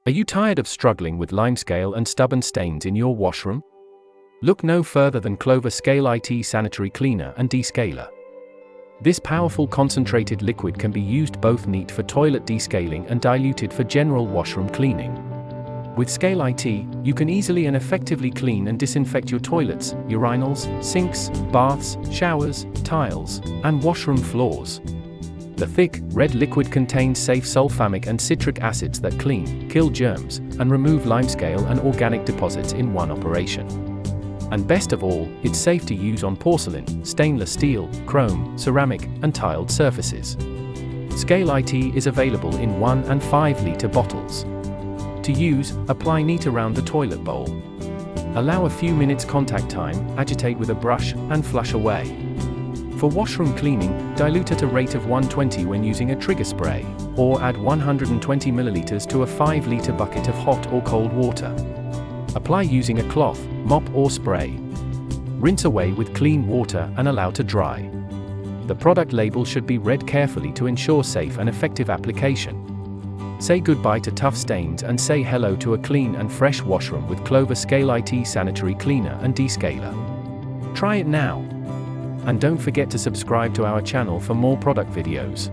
Are you tired of struggling with limescale and stubborn stains in your washroom? Look no further than Clover ScaleIT Sanitary Cleaner and Descaler. This powerful concentrated liquid can be used both neat for toilet descaling and diluted for general washroom cleaning. With ScaleIT, you can easily and effectively clean and disinfect your toilets, urinals, sinks, baths, showers, tiles, and washroom floors. The thick, red liquid contains safe sulphamic and citric acids that clean, kill germs, and remove limescale and organic deposits in one operation. And best of all, it's safe to use on porcelain, stainless steel, chrome, ceramic, and tiled surfaces. ScaleIT is available in 1 and 5 litre bottles. To use, apply neat around the toilet bowl. Allow a few minutes contact time, agitate with a brush, and flush away. For washroom cleaning, dilute at a rate of 120 when using a trigger spray, or add 120 ml to a 5 litre bucket of hot or cold water. Apply using a cloth, mop or spray. Rinse away with clean water and allow to dry. The product label should be read carefully to ensure safe and effective application. Say goodbye to tough stains and say hello to a clean and fresh washroom with Clover ScaleIT Sanitary Cleaner and Descaler. Try it now. And don't forget to subscribe to our channel for more product videos.